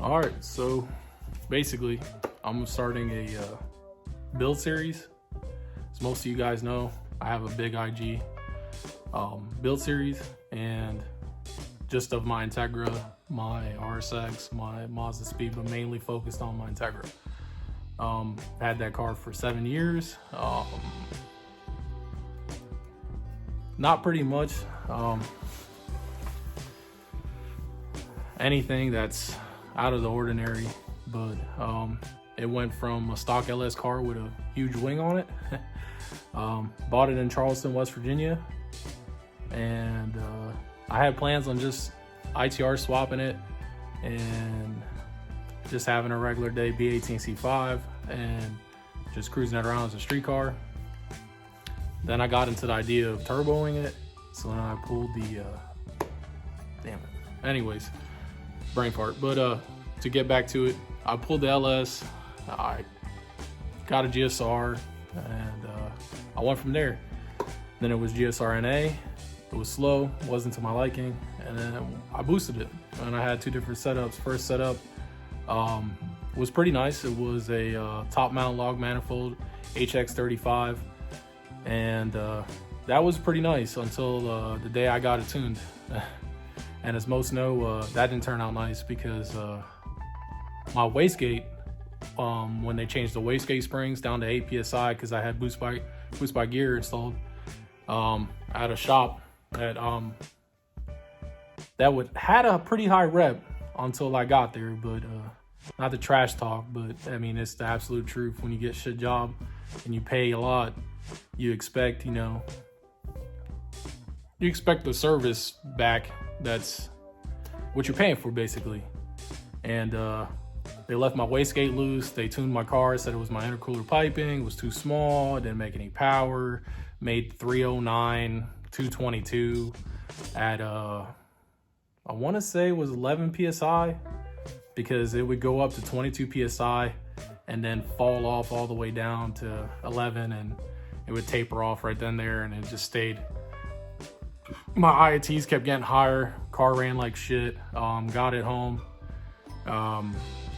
All right, so basically I'm starting a build series. As most of you guys know, I have a big IG build series, and just of my Integra, my RSX, my Mazda Speed, but mainly focused on my Integra. Had that car for 7 years. Not pretty much anything that's out of the ordinary, but it went from a stock LS car with a huge wing on it. Bought it in Charleston, West Virginia, and I had plans on just ITR swapping it and just having a regular day B18C5 and just cruising it around as a street car. Then I got into the idea of turboing it, so then I pulled the damn it. Anyways, brain fart. But to get back to it, I pulled the LS, I got a GSR, and I went from there. Then it was GSR NA. It was slow, wasn't to my liking, and then I boosted it. And I had two different setups. First setup was pretty nice. It was a top mount log manifold HX35, and that was pretty nice until the day I got it tuned. And as most know, that didn't turn out nice because my wastegate, when they changed the wastegate springs down to 8 PSI, because I had boost by gear installed at a shop that had a pretty high rep until I got there. But not the trash talk, but I mean, it's the absolute truth. When you get shit job and you pay a lot, you expect, you expect the service back. That's what you're paying for, basically. And they left my wastegate loose. They tuned my car, said it was my intercooler piping, it was too small, it didn't make any power. Made 309, 222 at I want to say it was 11 PSI, because it would go up to 22 PSI and then fall off all the way down to 11, and it would taper off right then there, and it just stayed. My IATs kept getting higher, car ran like shit. Got it home,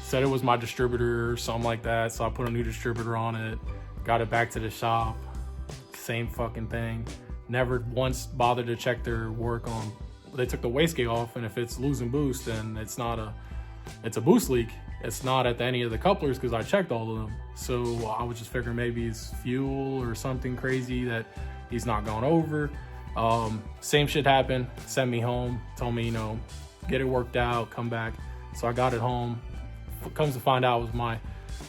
said it was my distributor or something like that, so I put a new distributor on it, got it back to the shop, same fucking thing. Never once bothered to check their work on, they took the wastegate off, and if it's losing boost, then it's a boost leak. It's not at any of the couplers, because I checked all of them. So I was just figuring maybe it's fuel or something crazy that he's not gone over. Same shit happened, sent me home, told me, get it worked out, come back. So I got it home. Comes to find out, it was my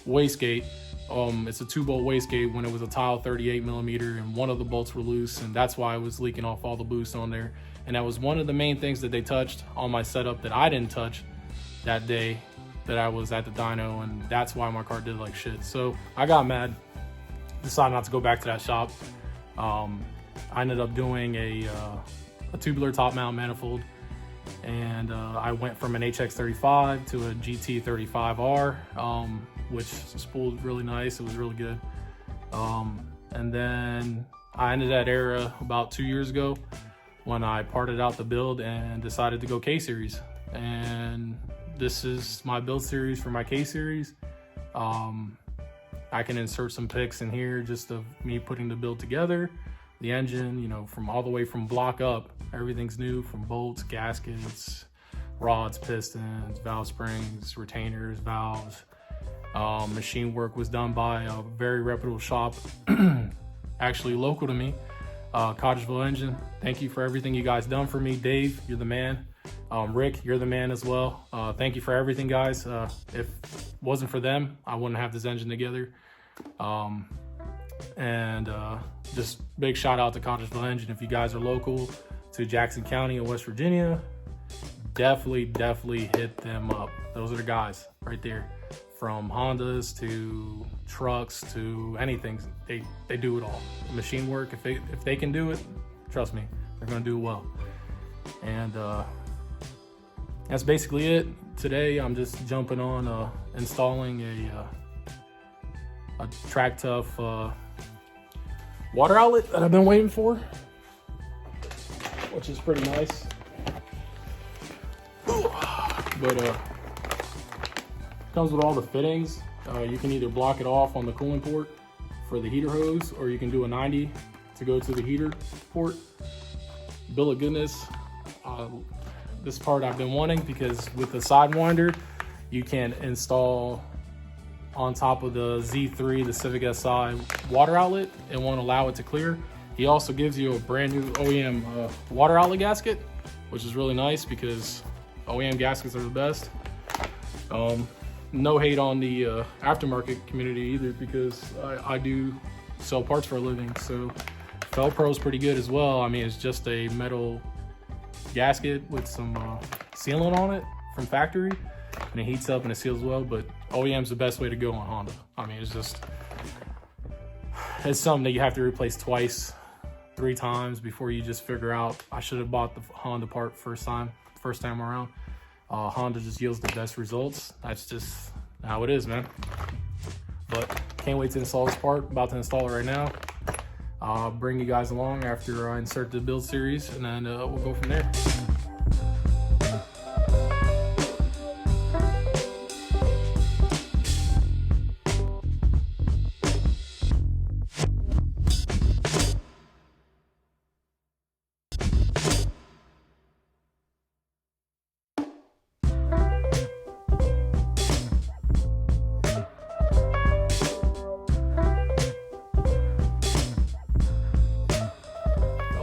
wastegate. It's a 2-bolt wastegate when it was a tile 38 millimeter, and one of the bolts were loose, and that's why I was leaking off all the boost on there. And that was one of the main things that they touched on my setup that I didn't touch that day that I was at the dyno, and that's why my car did like shit. So I got mad, decided not to go back to that shop. I ended up doing a tubular top mount manifold, and I went from an HX35 to a GT35R, which spooled really nice. It was really good. And then I ended that era about 2 years ago when I parted out the build and decided to go K-Series. And this is my build series for my K-Series. I can insert some pics in here just of me putting the build together. The engine, from all the way from block up, everything's new, from bolts, gaskets, rods, pistons, valve springs, retainers, valves. Machine work was done by a very reputable shop, actually local to me, Cottageville Engine. Thank you for everything you guys done for me. Dave, you're the man. Rick, you're the man as well. Thank you for everything, guys. If it wasn't for them, I wouldn't have this engine together. And just big shout out to Cottageville Engine. If you guys are local to Jackson County in West Virginia, definitely hit them up. Those are the guys right there. From Hondas to trucks to anything, they do it all. Machine work, if they can do it, trust me, they're gonna do it well. And that's basically it. Today I'm just jumping on installing a Tractuff water outlet that I've been waiting for, which is pretty nice. But Comes with all the fittings. You can either block it off on the cooling port for the heater hose, or you can do a 90 to go to the heater port. Bill of goodness. This part I've been wanting, because with the Sidewinder, you can install on top of the Z3, the Civic Si water outlet. It won't allow it to clear. He also gives you a brand new OEM water outlet gasket, which is really nice because OEM gaskets are the best. No hate on the aftermarket community either, because I do sell parts for a living. So Felpro is pretty good as well. I mean, it's just a metal gasket with some sealant on it from factory, and it heats up and it seals well. But OEM's the best way to go on Honda. I mean, it's something that you have to replace twice, 3 times before you just figure out, I should have bought the Honda part first time around. Honda just yields the best results. That's just how it is, man. But can't wait to install this part. About to install it right now. I'll bring you guys along after I insert the build series, and then we'll go from there.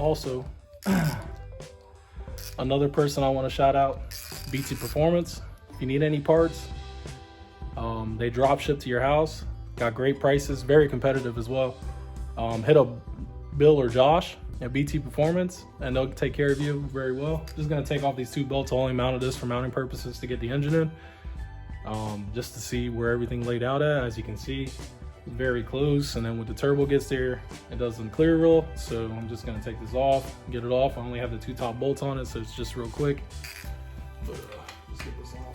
Also, another person I want to shout out, BT Performance. If you need any parts, they drop ship to your house. Got great prices, very competitive as well. Hit up Bill or Josh at BT Performance, and they'll take care of you very well. Just gonna take off these 2 bolts. I only mounted this for mounting purposes to get the engine in, just to see where everything laid out at. As you can see, very close, and then when the turbo gets there, it doesn't clear real. So I'm just gonna take this off, get it off. I only have the 2 top bolts on it, so it's just real quick. But let's get this off.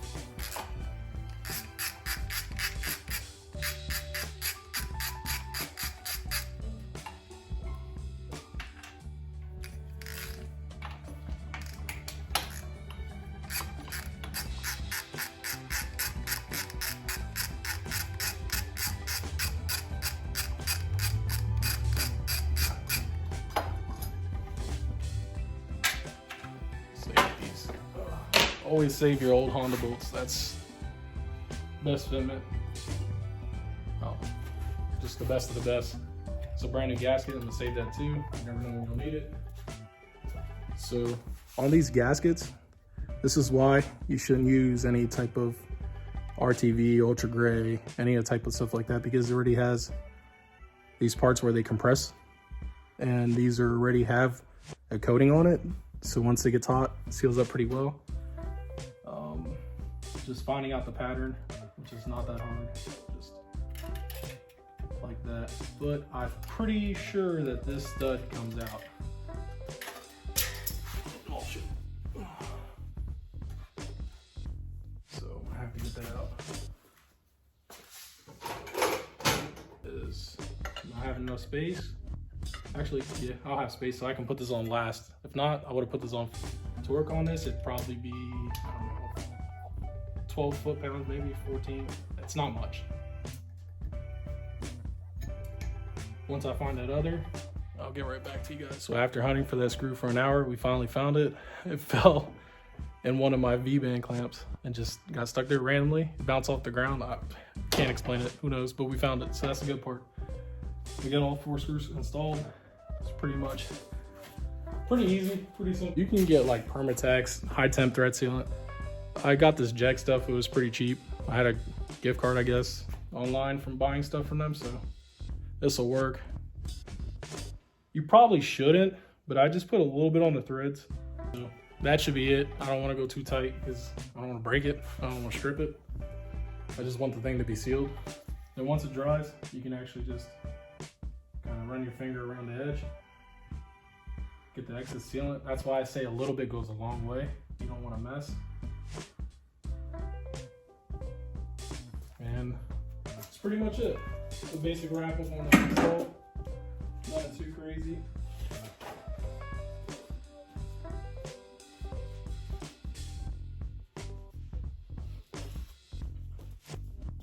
Always save your old Honda bolts. That's best fitment. Oh, just the best of the best. It's a brand new gasket. I'm gonna save that too. You never know when you'll need it. So on these gaskets, this is why you shouldn't use any type of RTV, ultra gray, any type of stuff like that, because it already has these parts where they compress, and these already have a coating on it. So once it gets hot, it seals up pretty well. Just finding out the pattern, which is not that hard, just like that. But I'm pretty sure that this stud comes out. Oh shit. So I have to get that out. Is not having enough space. Actually, yeah, I'll have space so I can put this on last. If not, I would have put this on. To work on this, it'd probably be, I don't know, 12 foot-pounds, maybe 14. It's not much. Once I find that other, I'll get right back to you guys. So after hunting for that screw for an hour, we finally found it. It fell in one of my V-band clamps and just got stuck there randomly. It bounced off the ground. I can't explain it, who knows, but we found it, so that's a good part. We got all 4 screws installed. It's pretty easy, pretty simple. You can get like Permatex, high temp thread sealant. I got this Jack stuff, it was pretty cheap. I had a gift card, I guess, online from buying stuff from them, so this will work. You probably shouldn't, but I just put a little bit on the threads. So that should be it. I don't want to go too tight because I don't want to break it. I don't want to strip it. I just want the thing to be sealed. Then once it dries, you can actually just kind of run your finger around the edge. Get the excess sealant. That's why I say a little bit goes a long way. You don't want to mess. And that's pretty much it. The basic wrap up on the install. Nothing too crazy.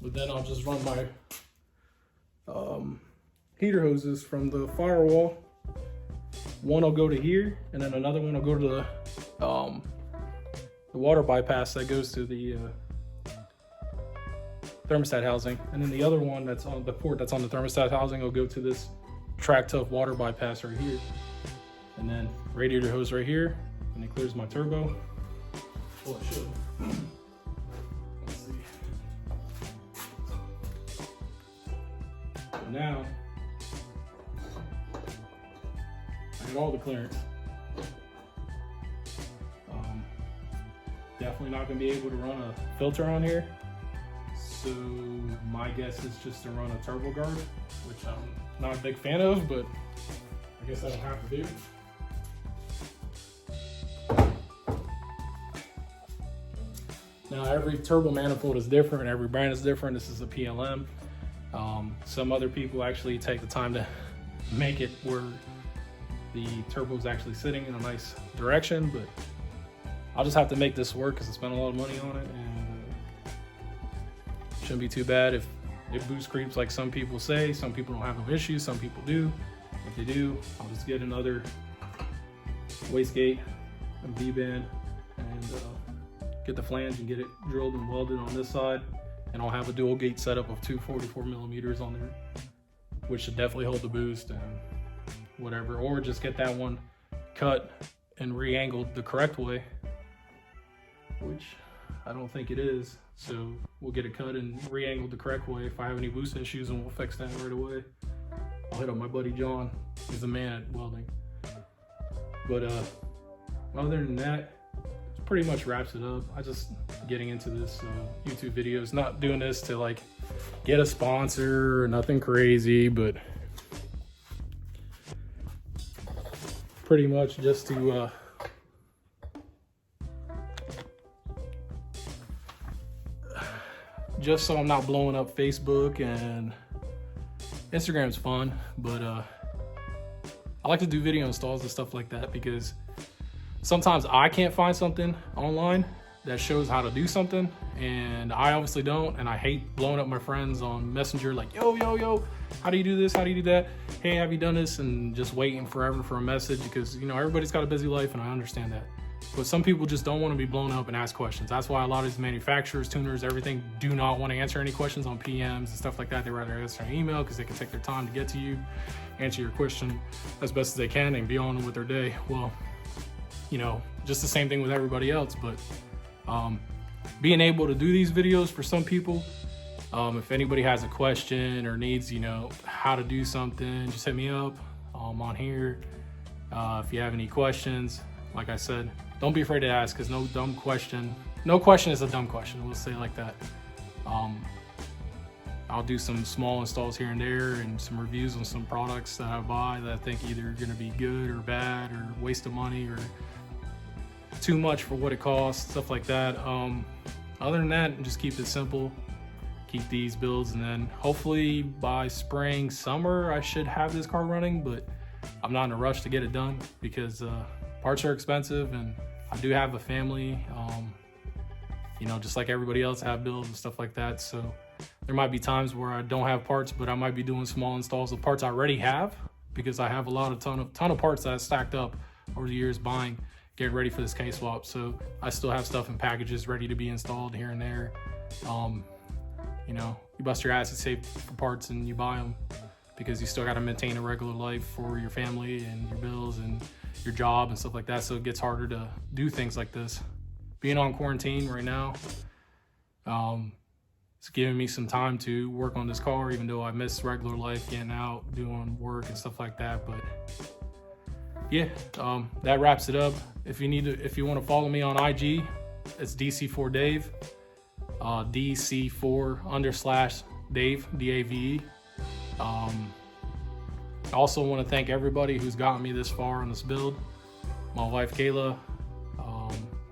But then I'll just run my heater hoses from the firewall. One will go to here, and then another one will go to the water bypass that goes to the thermostat housing. And then the other one that's on the port that's on the thermostat housing will go to this Tractuff water bypass right here. And then radiator hose right here, and it clears my turbo. Well, it should. Let's see. So now, I got all the clearance. Definitely not gonna be able to run a filter on here. So my guess is just to run a turbo guard, which I'm not a big fan of, but I guess I don't have to do. Now every turbo manifold is different, every brand is different. This is a PLM. Some other people actually take the time to make it where the turbo is actually sitting in a nice direction, but I'll just have to make this work because I spent a lot of money on it, and shouldn't be too bad if it boost creeps like some people say. Some people don't have no issues, some people do. If they do, I'll just get another wastegate and V-band and get the flange and get it drilled and welded on this side, and I'll have a dual gate setup of two 44 millimeters on there, which should definitely hold the boost and whatever, or just get that one cut and re-angled the correct way, which I don't think it is. So we'll get it cut and re-angled the correct way. If I have any boost issues, and we'll fix that right away. I'll hit up my buddy John. He's the man at welding. But other than that, it pretty much wraps it up. I just getting into this YouTube videos, not doing this to like get a sponsor or nothing crazy, but pretty much just to just so I'm not blowing up Facebook. And Instagram's fun, but I like to do video installs and stuff like that because sometimes I can't find something online that shows how to do something, and I obviously don't, and I hate blowing up my friends on Messenger like, yo, how do you do this? How do you do that? Hey, have you done this? And just waiting forever for a message because, you know, everybody's got a busy life, and I understand that. But some people just don't want to be blown up and ask questions. That's why a lot of these manufacturers, tuners, everything do not want to answer any questions on PMs and stuff like that. They rather answer an email because they can take their time to get to you, answer your question as best as they can, and be on with their day. Well, you know, just the same thing with everybody else. But being able to do these videos for some people, if anybody has a question or needs, you know, how to do something, just hit me up. I'm on here. If you have any questions, like I said, don't be afraid to ask, because no question is a dumb question. We'll say it like that. I'll do some small installs here and there and some reviews on some products that I buy that I think either are gonna be good or bad or waste of money or too much for what it costs, stuff like that. Other than that, just keep it simple. Keep these builds, and then hopefully by spring, summer, I should have this car running, but I'm not in a rush to get it done because parts are expensive, and I do have a family, you know, just like everybody else, I have bills and stuff like that. So there might be times where I don't have parts, but I might be doing small installs of parts I already have, because I have a ton of parts that I stacked up over the years buying, getting ready for this K-swap. So I still have stuff in packages ready to be installed here and there. You know, you bust your ass and save for parts and you buy them, because you still got to maintain a regular life for your family and your bills and your job and stuff like that. So it gets harder to do things like this. Being on quarantine right now, it's giving me some time to work on this car, even though I miss regular life, getting out, doing work and stuff like that. But yeah, that wraps it up. If you want to follow me on IG, it's Dc4 Dave, Dc4_Dave, D-A-V-E. I also want to thank everybody who's gotten me this far on this build. My wife Kayla,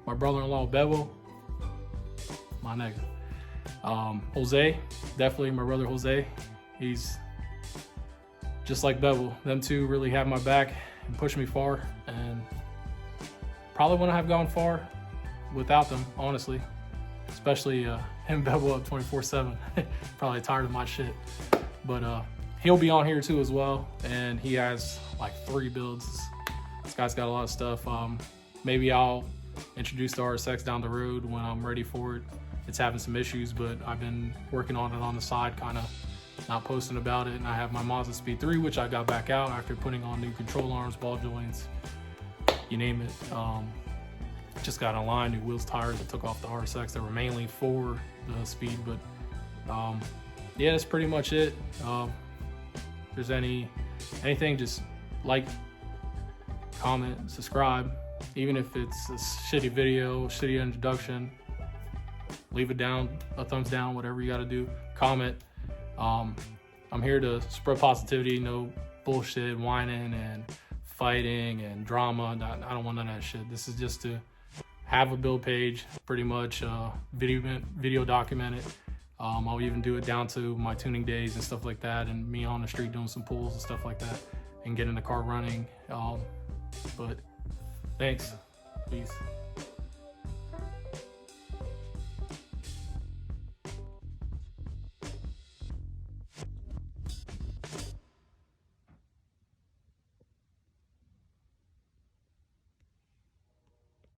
my brother-in-law Bevo, my nigga, Jose, definitely my brother Jose. He's just like Bevo. Them two really have my back and push me far, and probably wouldn't have gone far without them, honestly. especially him bevel up 24/7. Probably tired of my shit, but he'll be on here too as well, and he has like 3 builds. This guy's got a lot of stuff. Maybe I'll introduce the RSX down the road when I'm ready for it. It's having some issues, but I've been working on it on the side, kind of not posting about it. And I have my Mazda Speed 3, which I got back out after putting on new control arms, ball joints, you name it. Just got online, new wheels, tires. I took off the RSX that were mainly for the Speed, but yeah, that's pretty much it. If there's anything, just like, comment, subscribe. Even if it's a shitty video, shitty introduction, leave it down, a thumbs down, whatever you gotta do. Comment. I'm here to spread positivity, no bullshit, whining and fighting and drama. I don't want none of that shit. This is just to have a build page, pretty much video document it. I'll even do it down to my tuning days and stuff like that, and me on the street doing some pulls and stuff like that, and getting the car running. But thanks, peace.